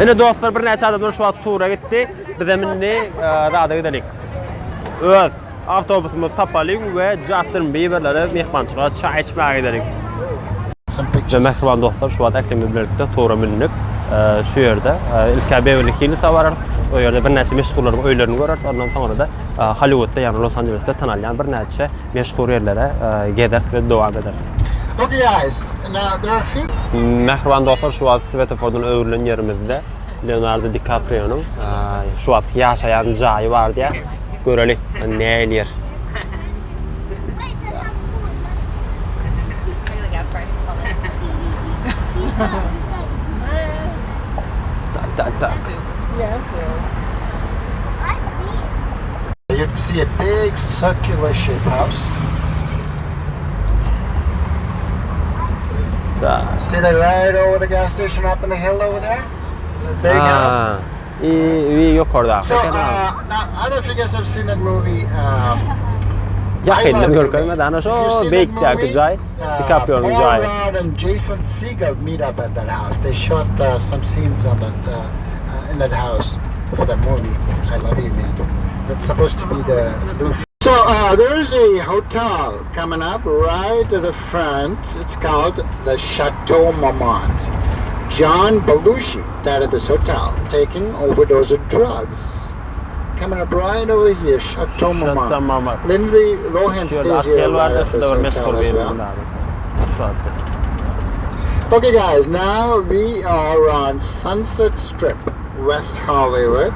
Yine dostlar bir neçe adamlar şu an tura gitti. Biz eminli dağda gidelim. Evet, avtobusumuzu tapalayım ve Justin Bieber'ları mehmançılığa çay içmeye gidelim. Ve mehriban dostlar şu an eklemle birlikte tura bilinip şu yerde ilk Beverly Hills varır. O yerde bir neçe meşhurların öylerini görür. Ondan sonra da Hollywood'da yani Los Angeles'te tanınan bir neçe meşhur yerlere gider ve devam eder. Okay guys, now there are a few... Mehriban dostlar şu an Svetofor'dan övülen yerimizde Leonardo DiCaprio'nun şu an yaşayan cayı var diye görelim ne yer. Tak. You see a big circular shaped house. See that right over the gas station up in the hill over there? The big house. İyi yok orada. So, now, I don't know if you guys have seen that movie. Yakın görkemde ana şu big cay. DiCaprio'nun cayı. Paul Rudd and Jason Segel meet up at that house. They shot some scenes on that in that house for that movie. I Love You Man. That's supposed to be the roof. So there's a hotel coming up right to the front. It's called the Chateau Marmont. John Belushi died at this hotel, taking overdose of drugs. Coming up right over here, Chateau Marmont. Lindsay Lohan stays here right at this hotel as well. Okay guys, now we are on Sunset Strip, West Hollywood.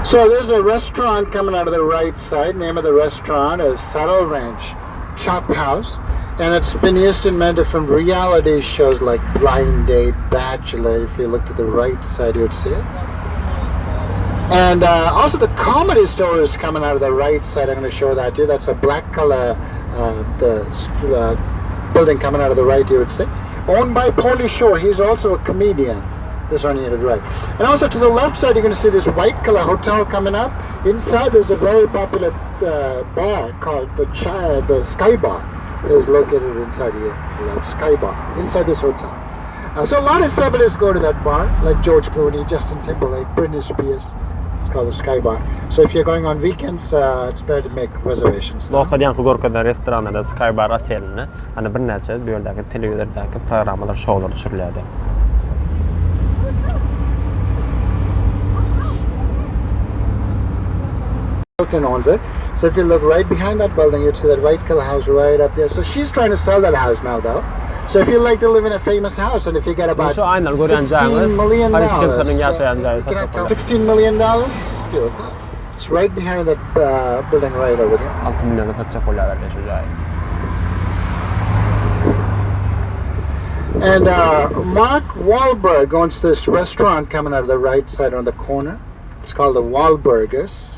So there's a restaurant coming out of the right side. Name of the restaurant is Saddle Ranch Chop House. And it's been used in many different reality shows like Blind Date, Bachelor. If you look to the right side, you would see it. And also the Comedy Store is coming out of the right side. I'm going to show that to you. That's a black color building coming out of the right, you would see. Owned by Pauly Shore. He's also a comedian. This one here to the right. And also to the left side, you're going to see this white color hotel coming up. Inside, there's a very popular bar called the Sky Bar. It is located inside here, Sky Bar, inside this hotel. So a lot of celebrities go to that bar, like George Clooney, Justin Timberlake, Britney Spears. It's called the Sky Bar. So if you're going on weekends, it's better to make reservations. Dostlar yankı gorkadan restoranda Sky Bar otelini, hani bir neçe bu yerdeki televizordaki programmalar, şovlar düşürülüyordu. Hilton owns it. So if you look right behind that building, you'd see that white color house right up there. So she's trying to sell that house now, though. So if you like to live in a famous house, and if you get about $16 million, $16 million, it's right behind that building right over there. 6 milyona satacak olaylar yaşayacak. And Mark Wahlberg owns this restaurant coming out of the right side on the corner. It's called the Wahlburgers.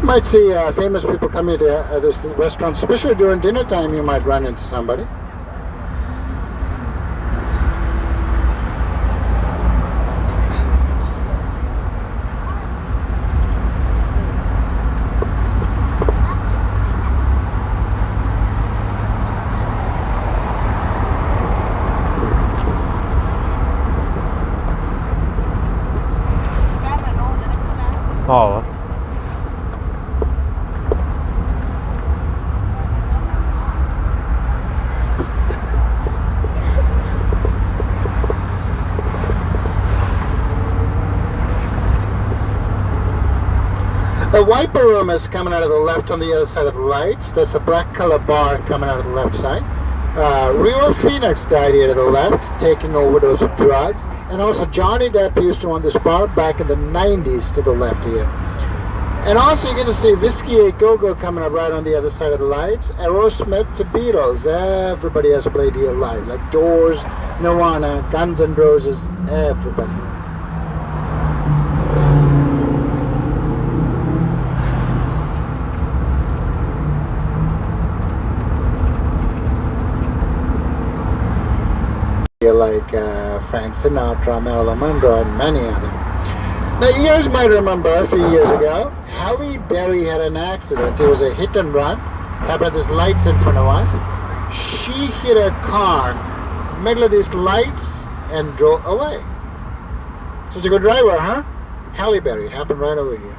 You might see famous people coming to this restaurant, especially during dinner time. You might run into somebody. Oh. The wiper room is coming out of the left on the other side of the lights. That's a black color bar coming out of the left side. River Phoenix died here to the left, taking overdose of drugs. And also Johnny Depp used to own this bar back in the 90s to the left here. And also you get to see Whiskey A Go-Go coming up right on the other side of the lights. Aerosmith to Beatles. Everybody has played here live. Like Doors, Nirvana, Guns N' Roses, everybody. Like Frank Sinatra, Marilyn Monroe, and many others. Now you guys might remember a few years ago, Halle Berry had an accident. It was a hit and run. Happened at these lights in front of us. She hit a car, middle of these lights, and drove away. Such a good driver, huh? Halle Berry happened right over here.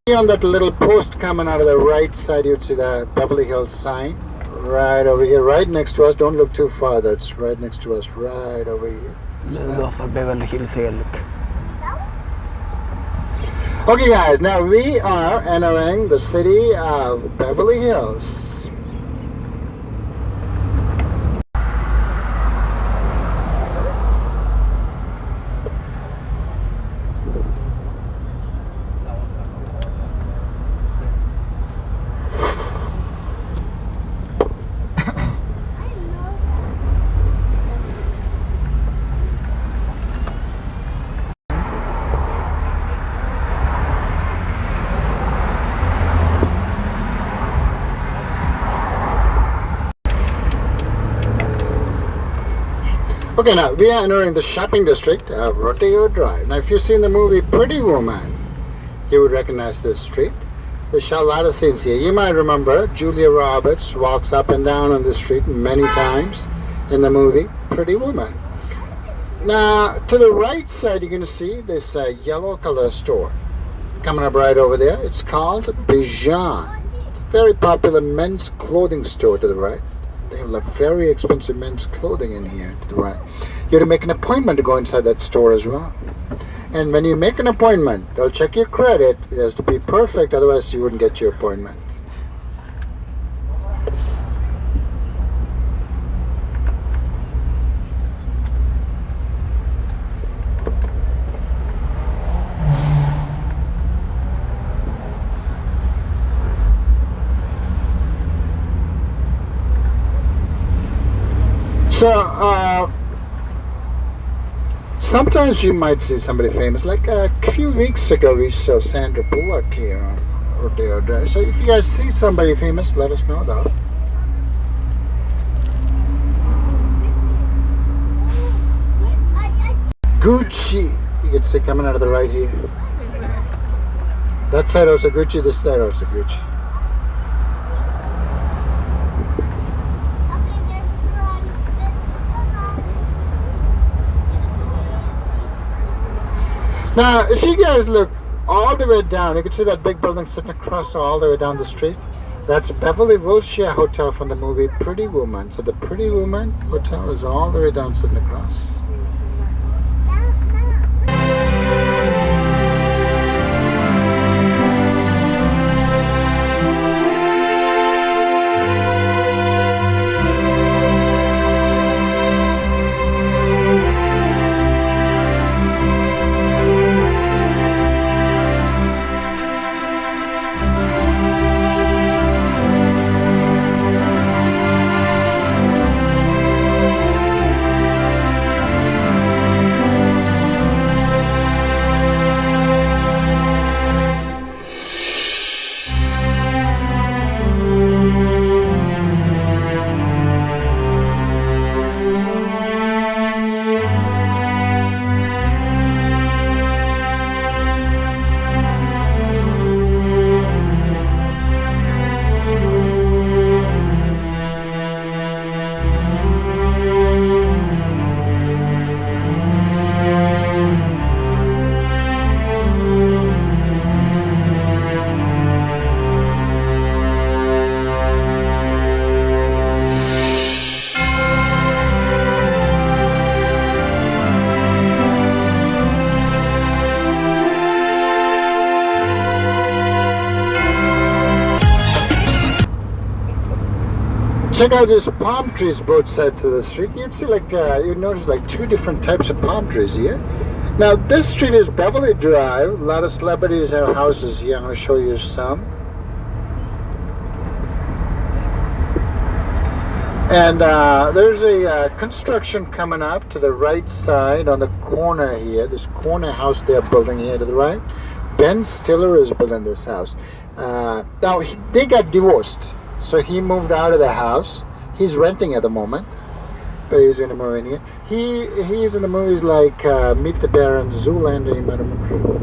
On that little post coming out of the right side, you'd see the Beverly Hills sign right over here, right next to us. Don't look too far, that's right next to us, right over here. Beverly Hills. Okay guys, now we are entering the city of Beverly Hills. Okay, now we are entering the shopping district of Rodeo Drive. Now, if you've seen the movie Pretty Woman, you would recognize this street. There's shot a lot of scenes here. You might remember Julia Roberts walks up and down on the street many times in the movie Pretty Woman. Now, to the right side, you're going to see this yellow color store coming up right over there. It's called Bijan. It's a very popular men's clothing store to the right. They have like very expensive men's clothing in here to the right. You have to make an appointment to go inside that store as well. And when you make an appointment, they'll check your credit. It has to be perfect, otherwise you wouldn't get your appointment. So, sometimes you might see somebody famous. Like a few weeks ago, we saw Sandra Bullock here on Rodeo Drive. So if you guys see somebody famous, let us know though. Gucci, you can see coming out of the right here. That side also Gucci, this side also Gucci. Now, if you guys look all the way down, you can see that big building sitting across all the way down the street. That's Beverly Wilshire Hotel from the movie Pretty Woman. So the Pretty Woman Hotel is all the way down sitting across. check out these palm trees both sides of the street. You'd see like, you'd notice like 2 different types of palm trees here. Now this street is Beverly Drive. A lot of celebrities have houses here. I'm going to show you some. And there's a construction coming up to the right side on the corner here. This corner house they're building here to the right. Ben Stiller is building this house. Now they got divorced, so he moved out of the house. He's renting at the moment, but he's going to move in here. He's in the movies like Meet the Bear and Zoolander. You might remember.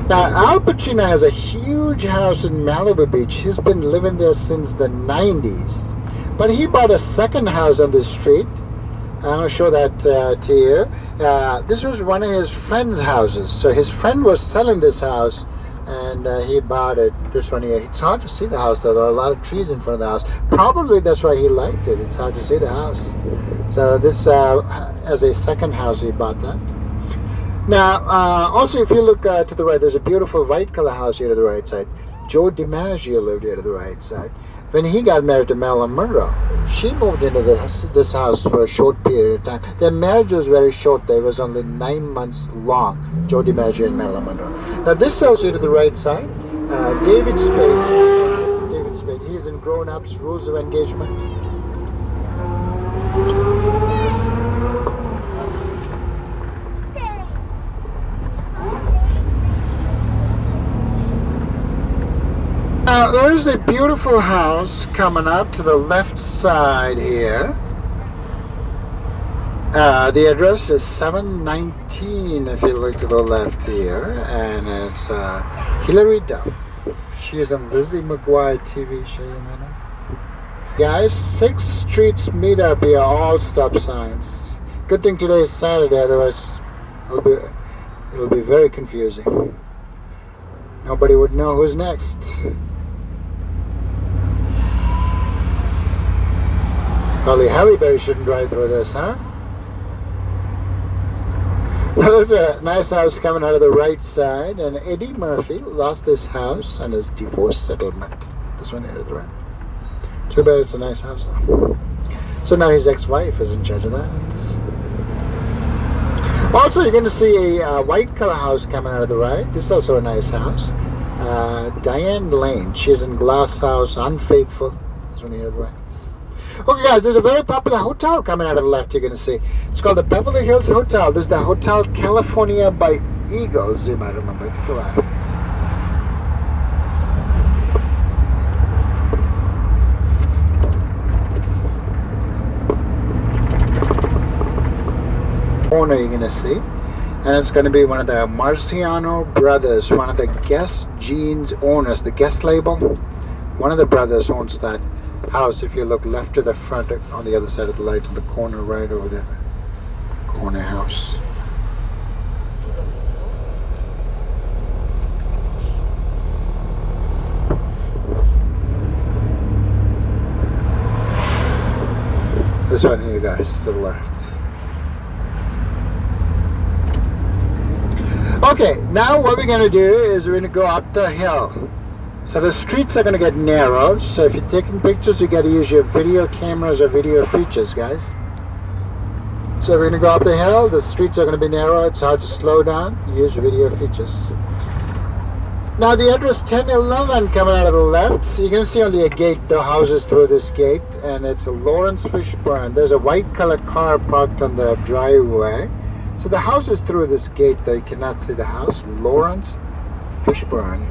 Now, Al Pacino has a huge house in Malibu Beach. He's been living there since the 90s. But he bought a second house on this street. I'm going to show that to you. This was one of his friend's houses. So his friend was selling this house, and he bought it. This one here. It's hard to see the house, though. There are a lot of trees in front of the house. Probably that's why he liked it. It's hard to see the house. So this, as a second house, he bought that. Now, also if you look to the right, there's a beautiful white color house here to the right side. Joe DiMaggio lived here to the right side. When he got married to Marilyn Monroe, she moved into this house for a short period of time. Their marriage was very short. It was only 9 months long, Joe DiMaggio and Marilyn Monroe. Now this house here to the right side, David Spade, he's in Grown Ups, Rules of Engagement. Now, there's a beautiful house coming up to the left side here. The address is 719 if you look to the left here, and it's Hilary Duff. She is on Lizzie McGuire TV show, you may know. Guys, 6 streets meet up here, all stop signs. Good thing today is Saturday, otherwise it'll be very confusing. Nobody would know who's next. Probably Halle Berry shouldn't drive through this, huh? Now there's a nice house coming out of the right side, and Eddie Murphy lost this house and his divorce settlement. This one here to the right. Too bad it's a nice house though. So now his ex-wife is in charge of that. Also, you're going to see a white color house coming out of the right. This is also a nice house. Diane Lane. She's in Glass House, Unfaithful. This one here to the right. Okay guys, there's a very popular hotel coming out of the left you're going to see. It's called the Beverly Hills Hotel. This is the Hotel California by Eagles, you might remember it to the left. Corner you're going to see. And it's going to be one of the Marciano brothers, one of the Guess Jeans owners, the Guess label. One of the brothers owns that house. If you look left to the front on the other side of the lights in the corner right over there. Corner house. This one here guys to the left. Okay, now what we're going to do is we're going to go up the hill. So the streets are going to get narrow, so if you're taking pictures, you got to use your video cameras or video features, guys. So we're going to go up the hill, the streets are going to be narrow, it's hard to slow down, use video features. Now the address 1011 coming out of the left, so you're going to see only a gate, the houses through this gate, and it's a Lawrence Fishburne. There's a white colored car parked on the driveway. So the house is through this gate, though you cannot see the house. Lawrence Fishburne.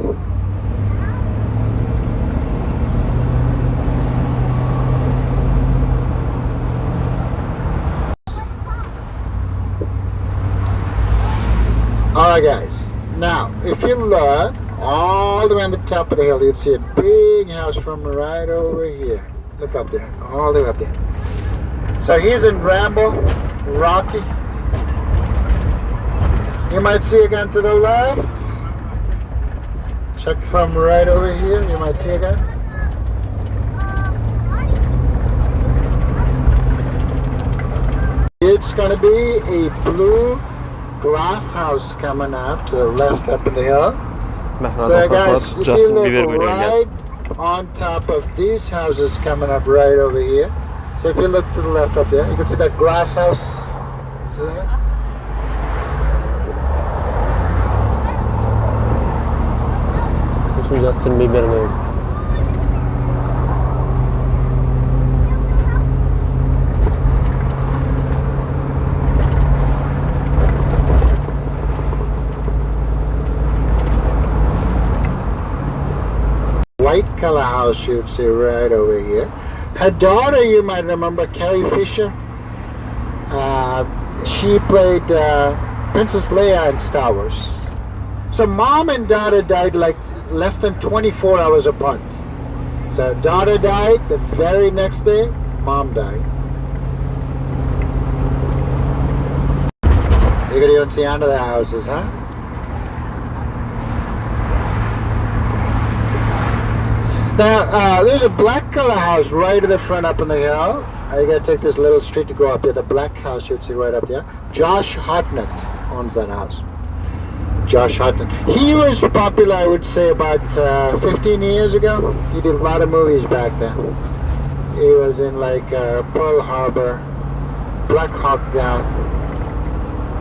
Alright guys, now if you look all the way on the top of the hill, you'd see a big house from right over here. Look up there, all the way up there. So he's in Rambo, Rocky. You might see again to the left. Check from right over here, you might see again. It's going to be a blue glass house coming up to the left up in the hill. So guys, if you look right on top of these houses coming up right over here. So if you look to the left up there, you can see that glass house. See that? Which is Justin Bieber name. White color house you'd see right over here. Her daughter, you might remember, Carrie Fisher. She played Princess Leia in Star Wars. So mom and daughter died like less than 24 hours apart. So daughter died, the very next day, mom died. You can even see under the houses, huh? Now, there's a black color house right at the front up on the hill. You gotta take this little street to go up there. The black house you'd see right up there. Josh Hartnett owns that house. Josh Hartnett. He was popular, I would say, about 15 years ago. He did a lot of movies back then. He was in like Pearl Harbor, Black Hawk Down,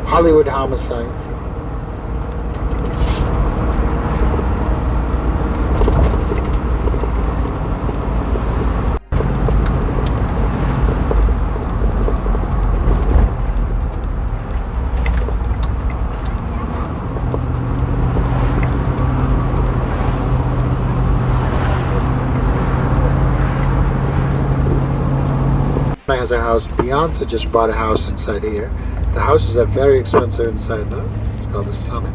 Hollywood Homicide. Has a house. Beyonce just bought a house inside here. The houses are very expensive inside though. It's called the Summit.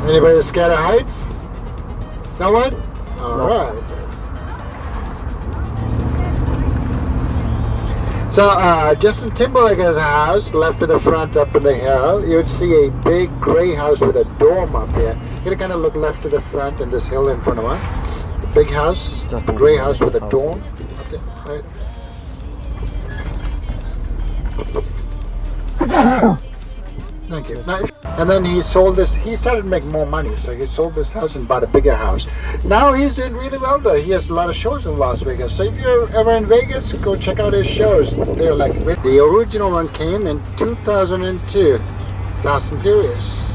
Anybody scared of heights? No one? All right. So Justin Timberlake has a house left to the front up in the hill. You would see a big gray house with a dome up there. You're gonna kind of look left to the front and this hill in front of us. The big house, the gray house with a dome up there, right? Thank you. Now, and then he sold this. He started to make more money, so he sold this house and bought a bigger house. Now he's doing really well though. He has a lot of shows in Las Vegas. So if you're ever in Vegas, go check out his shows. They're like the original one came in 2002, Fast and Furious.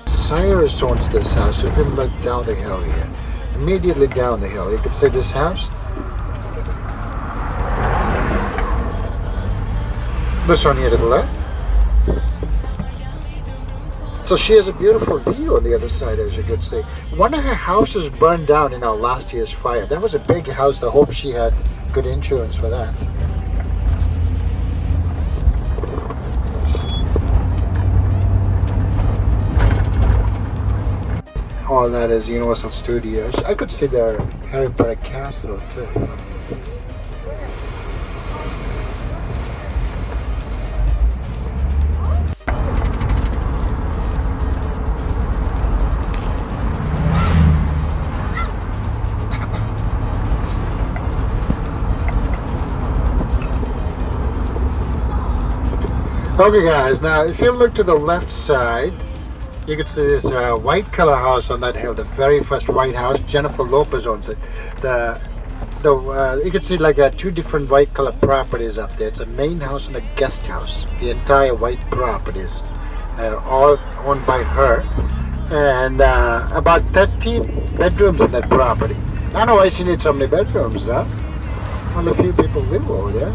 Cyrus owns this house. If you look down the hill here, immediately down the hill, you can see this house. This one here to the left. So she has a beautiful view on the other side, as you could see. One of her houses burned down in our last year's fire. That was a big house. I hope she had good insurance for that. All that is Universal Studios. I could see their Harry Potter castle too. Okay guys, now if you look to the left side, you can see this white color house on that hill, the very first white house. Jennifer Lopez owns it. You can see like two different white color properties up there. It's a main house and a guest house. The entire white properties, all owned by her. And about 13 bedrooms in that property. I don't know why she needs so many bedrooms though. Only a few people live over there.